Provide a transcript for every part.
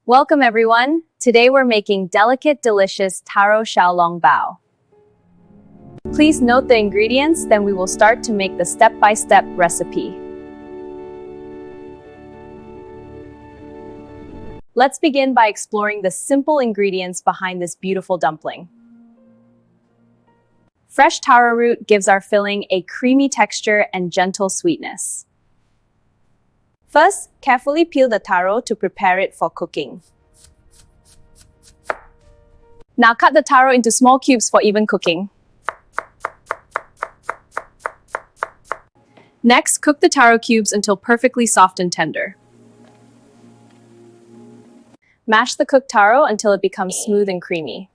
Welcome everyone! Today we're making delicate, delicious Taro Xiao Long Bao. Please note the ingredients, then we will start to make the step-by-step recipe. Let's begin by exploring the simple ingredients behind this beautiful dumpling. Fresh taro root gives our filling a creamy texture and gentle sweetness. First, carefully peel the taro to prepare it for cooking. Now cut the taro into small cubes for even cooking. Next, cook the taro cubes until perfectly soft and tender. Mash the cooked taro until it becomes smooth and creamy.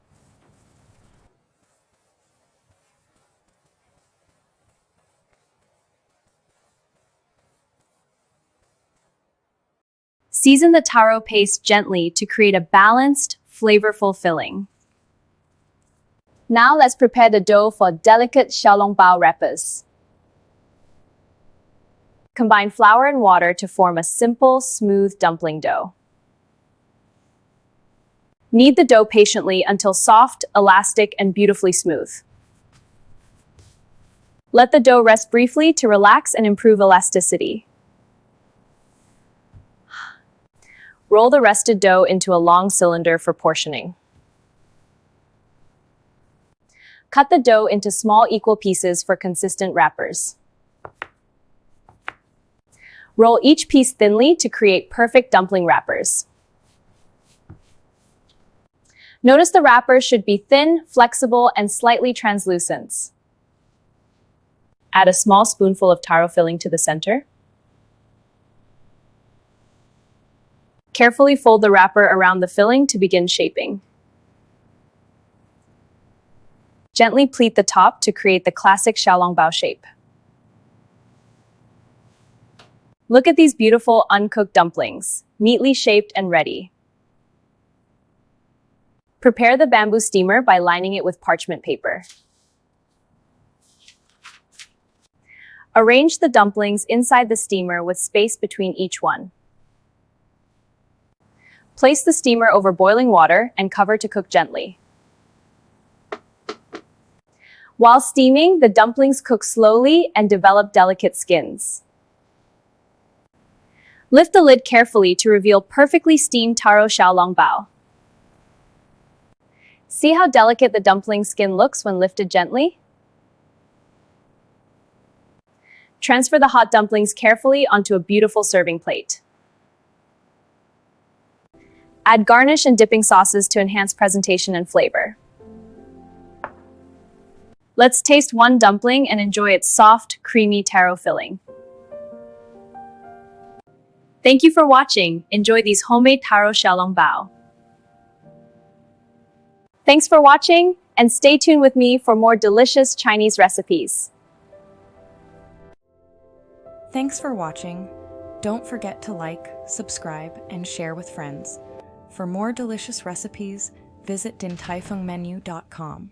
Season the taro paste gently to create a balanced, flavorful filling. Now let's prepare the dough for delicate Xiao Long Bao wrappers. Combine flour and water to form a simple, smooth dumpling dough. Knead the dough patiently until soft, elastic, and beautifully smooth. Let the dough rest briefly to relax and improve elasticity. Roll the rested dough into a long cylinder for portioning. Cut the dough into small equal pieces for consistent wrappers. Roll each piece thinly to create perfect dumpling wrappers. Notice the wrappers should be thin, flexible, and slightly translucent. Add a small spoonful of taro filling to the center. Carefully fold the wrapper around the filling to begin shaping. Gently pleat the top to create the classic Xiao Long Bao shape. Look at these beautiful uncooked dumplings, neatly shaped and ready. Prepare the bamboo steamer by lining it with parchment paper. Arrange the dumplings inside the steamer with space between each one. Place the steamer over boiling water and cover to cook gently. While steaming, the dumplings cook slowly and develop delicate skins. Lift the lid carefully to reveal perfectly steamed Taro Xiao Long Bao. See how delicate the dumpling skin looks when lifted gently? Transfer the hot dumplings carefully onto a beautiful serving plate. Add garnish and dipping sauces to enhance presentation and flavor. Let's taste one dumpling and enjoy its soft, creamy taro filling. Thank you for watching. Enjoy these homemade Taro Xiao Long Bao. Thanks for watching, and stay tuned with me for more delicious Chinese recipes. Thanks for watching. Don't forget to like, subscribe, and share with friends. For more delicious recipes, visit dintaifungmenu.com.